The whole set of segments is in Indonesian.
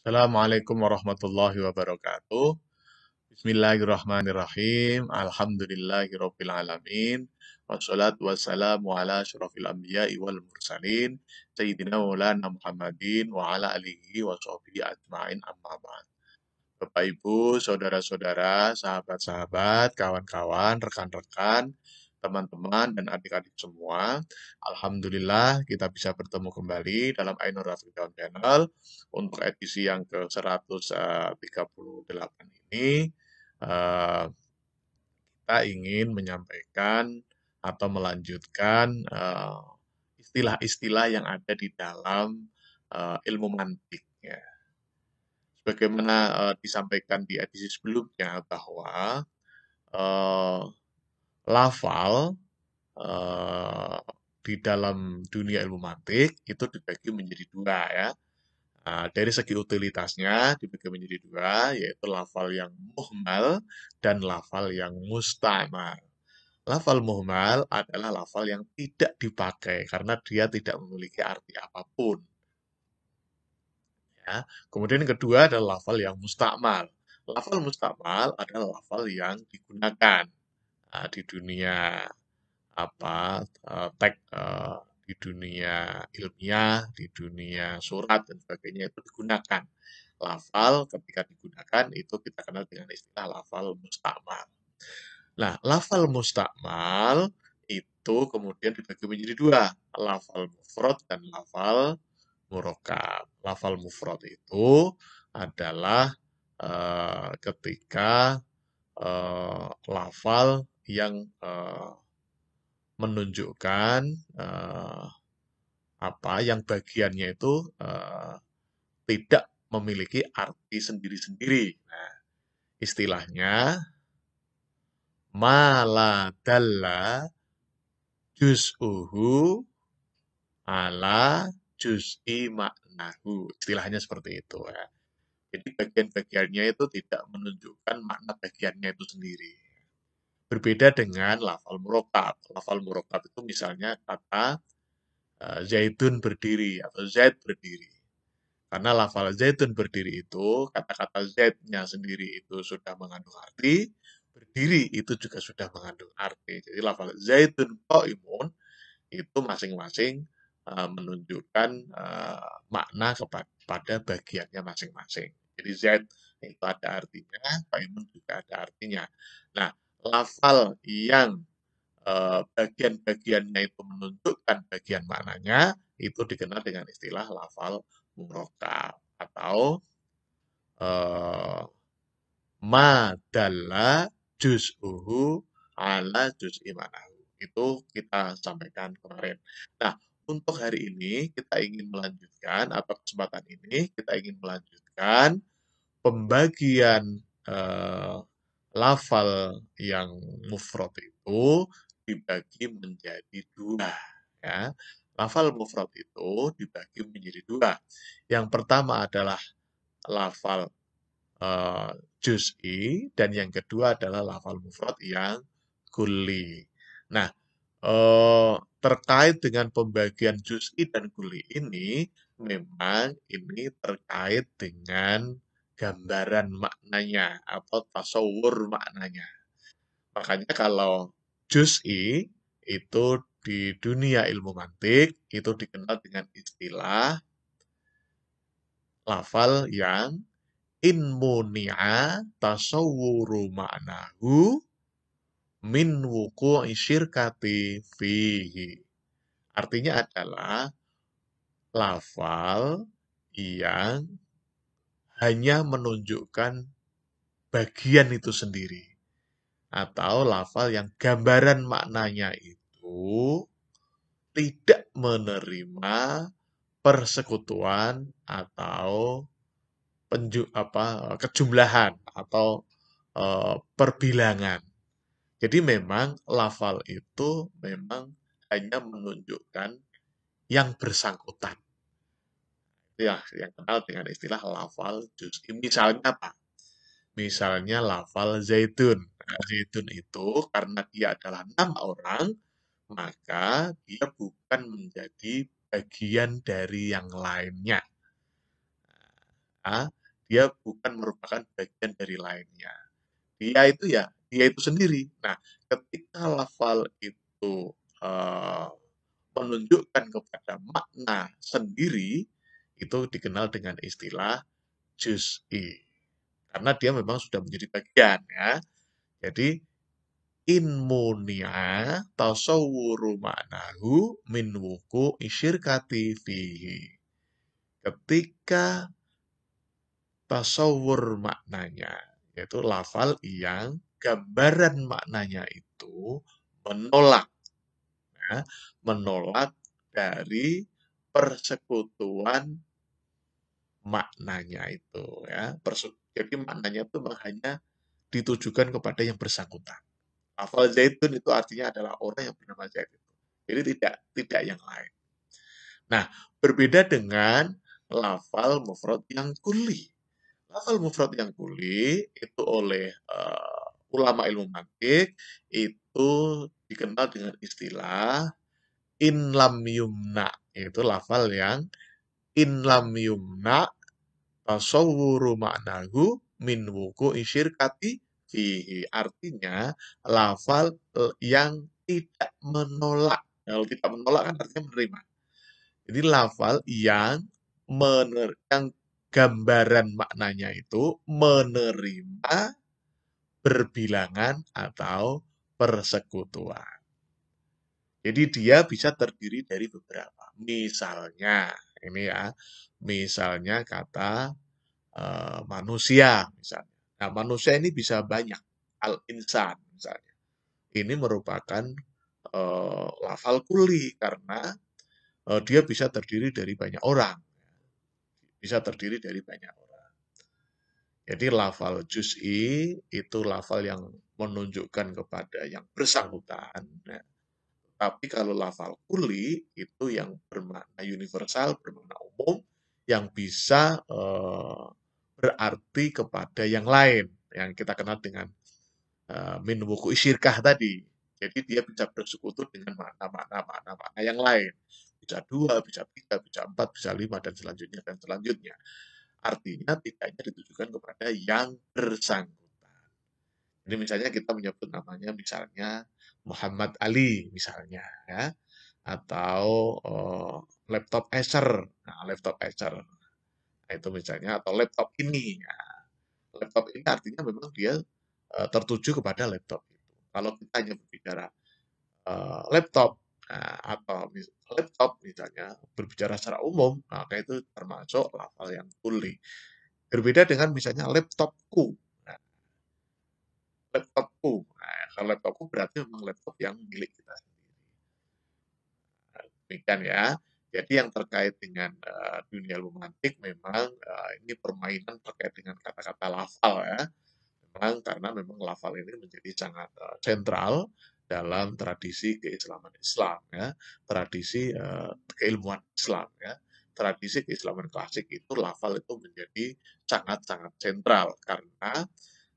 Assalamualaikum warahmatullahi wabarakatuh. Bismillahirrahmanirrahim. Alhamdulillahirabbil alamin. Wassalatu wassalamu ala asyrofil anbiya'i wal mursalin sayyidina maulana Muhammadin wa ala alihi wa sahbihi ajmain amma ba'd. Bapak Ibu, saudara-saudara, sahabat-sahabat, kawan-kawan, rekan-rekan, teman-teman, dan adik-adik semua. Alhamdulillah kita bisa bertemu kembali dalam Ainur Rafiq Channel untuk edisi yang ke-138 ini. eh, Kita ingin menyampaikan atau melanjutkan istilah-istilah yang ada di dalam ilmu mantik. Ya. Sebagaimana disampaikan di edisi sebelumnya bahwa eh, lafal eh, di dalam dunia ilmu mantik itu dibagi menjadi dua ya. Nah, dari segi utilitasnya dibagi menjadi dua, yaitu lafal yang muhmal dan lafal yang mustamal. Lafal muhmal adalah lafal yang tidak dipakai karena dia tidak memiliki arti apapun. Ya. Kemudian yang kedua adalah lafal yang mustakmal. Lafal mustakmal adalah lafal yang digunakan di dunia teks, di dunia ilmiah, di dunia surat dan sebagainya itu digunakan. Lafal ketika digunakan itu kita kenal dengan istilah lafal mustakmal. Nah, lafal mustakmal itu kemudian dibagi menjadi dua, lafal mufrad dan lafal murakkab. Lafal mufrad itu adalah ketika lafal yang menunjukkan yang bagiannya itu tidak memiliki arti sendiri-sendiri. Nah, istilahnya mala dalla juz'uhu ala juz'i maknahu. Istilahnya seperti itu ya. Jadi bagian-bagiannya itu tidak menunjukkan makna bagiannya itu sendiri. Berbeda dengan lafal murakkab. Lafal murakkab itu misalnya kata Zaidun berdiri atau Zaid berdiri. Karena lafal Zaidun berdiri itu, kata-kata Z-nya sendiri itu sudah mengandung arti, berdiri itu juga sudah mengandung arti. Jadi lafal Zaidun qaimun itu masing-masing menunjukkan makna kepada bagiannya masing-masing. Jadi Z itu ada artinya, qaimun juga ada artinya. Nah, lafal yang bagian-bagiannya itu menunjukkan bagian maknanya, itu dikenal dengan istilah lafal murakkab atau ma dalla juz'uhu ala juz'i manahu. Itu kita sampaikan kemarin. Nah, untuk hari ini kita ingin melanjutkan atau kesempatan ini kita ingin melanjutkan pembagian lafal yang mufrad itu dibagi menjadi dua ya. Lafal mufrad itu dibagi menjadi dua. Yang pertama adalah lafal juz'i dan yang kedua adalah lafal mufrad yang kulli. Nah, terkait dengan pembagian juz'i dan kulli ini memang ini terkait dengan gambaran maknanya atau tasawur maknanya. Makanya kalau juz'i itu di dunia ilmu mantik itu dikenal dengan istilah lafal yang in muni'a tasawwuru ma'nahu min wuqu'i syirkati fihi. Artinya adalah lafal yang hanya menunjukkan bagian itu sendiri. Atau lafal yang gambaran maknanya itu tidak menerima persekutuan atau kejumlahan atau perbilangan. Jadi memang lafal itu memang hanya menunjukkan yang bersangkutan. Ya, yang kenal dengan istilah lafal juz'i. Misalnya apa? Misalnya lafal zaitun. Nah, zaitun itu karena dia adalah 6 orang, maka dia bukan menjadi bagian dari yang lainnya. dia bukan merupakan bagian dari lainnya. Dia itu ya, dia itu sendiri. Nah, ketika lafal itu eh, menunjukkan kepada makna sendiri, itu dikenal dengan istilah juz'i. Karena dia memang sudah menjadi bagian ya. Jadi inmunia tasawwuru ma'nahu min wuku isyirkati fihi. Ketika tasawur maknanya, yaitu lafal yang gambaran maknanya itu menolak, ya, menolak dari persekutuan maknanya itu, ya. Jadi maknanya itu hanya ditujukan kepada yang bersangkutan. Lafal zaitun itu artinya adalah orang yang bernama Zaid itu. Jadi tidak yang lain. Nah, berbeda dengan lafal mufrad yang kuli. Lafal mufrad yang kuli itu oleh ulama ilmu mantik itu dikenal dengan istilah in lam yumna, yaitu lafal yang in lam yumna tasawwuru maknahu min wuku isyirkati fihi. Artinya lafal yang tidak menolak. Kalau tidak menolak kan artinya menerima. Jadi lafal yang gambaran maknanya itu menerima berbilangan atau persekutuan. Jadi dia bisa terdiri dari beberapa. Misalnya, ini ya, misalnya kata manusia, misalnya. Nah, manusia ini bisa banyak. Al-insan, misalnya. Ini merupakan lafal kuli karena dia bisa terdiri dari banyak orang. Bisa terdiri dari banyak orang. Jadi lafal juz'i itu lafal yang menunjukkan kepada yang bersangkutan. Nah, tapi kalau lafal kuli itu yang bermakna universal, bermakna umum, yang bisa berarti kepada yang lain, yang kita kenal dengan min wuku isyirkah tadi. Jadi dia bisa bersekutu dengan makna-makna yang lain. Bisa dua, bisa tiga, bisa empat, bisa lima, dan selanjutnya, dan selanjutnya. Artinya tidak hanya ditujukan kepada yang bersangkutan. Jadi misalnya kita menyebut namanya misalnya Muhammad Ali misalnya ya, atau laptop Acer. Nah, laptop Acer. Nah, itu misalnya atau laptop ini. Nah, laptop ini artinya memang dia tertuju kepada laptop itu. Kalau kita hanya berbicara laptop atau laptop misalnya berbicara secara umum, maka itu termasuk lafal yang kuli. Berbeda dengan misalnya laptopku. Nah, laptopku. Nah, kalau laptopku berarti memang laptop yang milik kita sendiri. Nah, demikian ya. Jadi yang terkait dengan dunia romantik memang ini permainan terkait dengan kata-kata lafal ya. Memang karena memang lafal ini menjadi sangat sentral dalam tradisi keislaman Islam ya, tradisi keilmuan Islam ya. Tradisi keislaman klasik itu lafal itu menjadi sangat-sangat sentral karena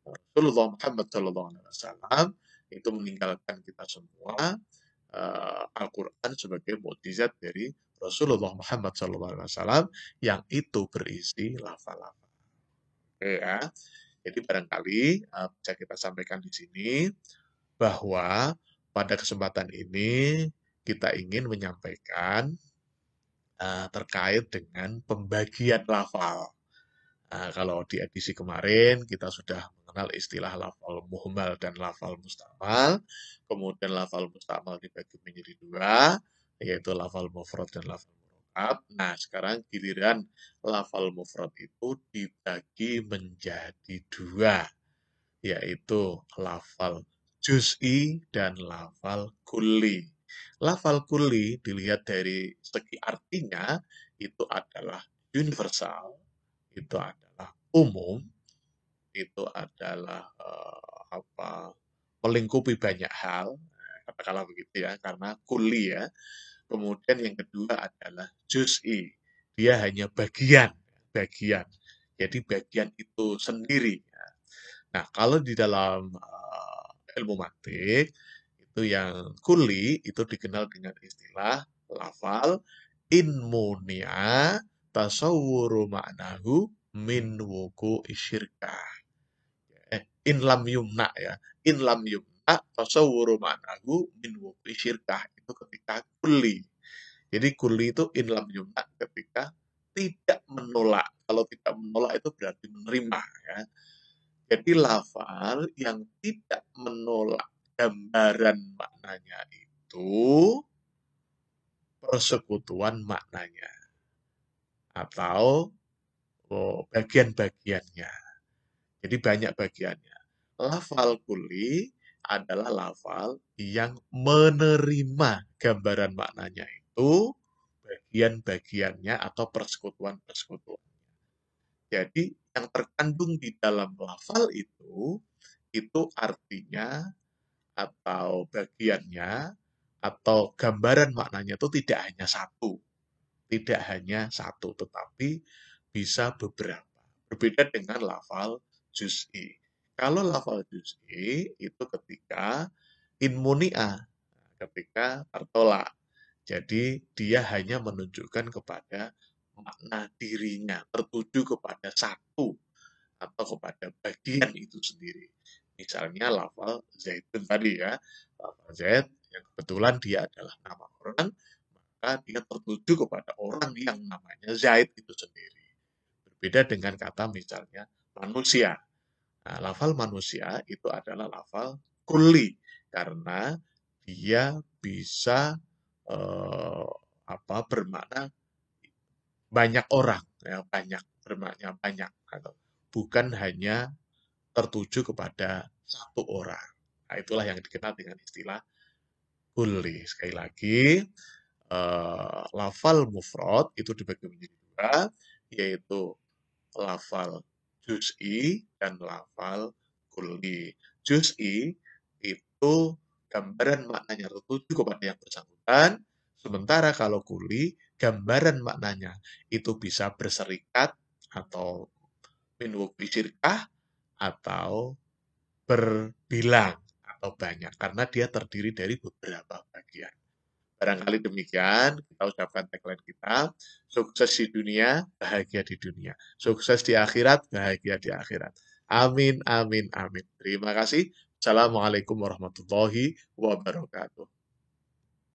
Rasulullah Muhammad SAW itu meninggalkan kita semua Al-Quran sebagai mukjizat dari Rasulullah Muhammad SAW yang itu berisi lafal-lafal. Oke ya. Jadi barangkali bisa kita sampaikan di sini bahwa pada kesempatan ini kita ingin menyampaikan terkait dengan pembagian lafal. Kalau di edisi kemarin kita sudah mengenal istilah lafal muhmal dan lafal mustamal. Kemudian lafal mustamal dibagi menjadi dua, yaitu lafal mufrad dan lafal murokab. Nah, sekarang giliran lafal mufrad itu dibagi menjadi dua, yaitu lafal juz'i dan lafal kulli. Lafal kulli dilihat dari segi artinya itu adalah universal, itu adalah umum, itu adalah melingkupi banyak hal, katakanlah begitu ya, karena kuli ya. Kemudian yang kedua adalah juz'i, dia hanya bagian, bagian. Jadi bagian itu sendiri. Nah, kalau di dalam ilmu mantik itu yang kuli itu dikenal dengan istilah lafal inmunia tasawwuru maknahu min wuku isyirkah. In lam yumna ya. In lam yumna tasawwuru ma'nahu min wuku isyirkah. Itu ketika kuli. Jadi kuli itu in lam yumna ketika tidak menolak. Kalau tidak menolak itu berarti menerima ya. Jadi lafal yang tidak menolak gambaran maknanya itu persekutuan maknanya atau bagian-bagiannya. Jadi banyak bagiannya. Lafal kuli adalah lafal yang menerima gambaran maknanya itu bagian-bagiannya atau persekutuan-persekutuan. Jadi yang terkandung di dalam lafal itu artinya atau bagiannya atau gambaran maknanya itu tidak hanya satu, tetapi bisa beberapa. Berbeda dengan lafal juz'i. Kalau lafal juz'i itu ketika inmunia, ketika tertolak. Jadi dia hanya menunjukkan kepada makna dirinya, tertuju kepada satu atau kepada bagian itu sendiri. Misalnya lafal zaitun tadi ya, lafal zait yang kebetulan dia adalah nama orang, maka dia tertuju kepada orang yang namanya Zaid itu sendiri. Berbeda dengan kata misalnya manusia. Nah, lafal manusia itu adalah lafal kulli karena dia bisa eh, bermakna banyak orang ya, banyak bermakna banyak atau bukan hanya tertuju kepada satu orang. Nah, itulah yang dikenal dengan istilah kulli. Sekali lagi, lafal mufrad itu dibagi menjadi dua, yaitu lafal juz'i dan lafal kulli. Juz'i itu gambaran maknanya tertuju kepada yang bersangkutan, sementara kalau kulli gambaran maknanya itu bisa berserikat atau min wukfi syirkah atau berbilang atau banyak karena dia terdiri dari beberapa bagian. Barangkali demikian, kita ucapkan tagline kita, sukses di dunia, bahagia di dunia. Sukses di akhirat, bahagia di akhirat. Amin, amin, amin. Terima kasih. Assalamualaikum warahmatullahi wabarakatuh.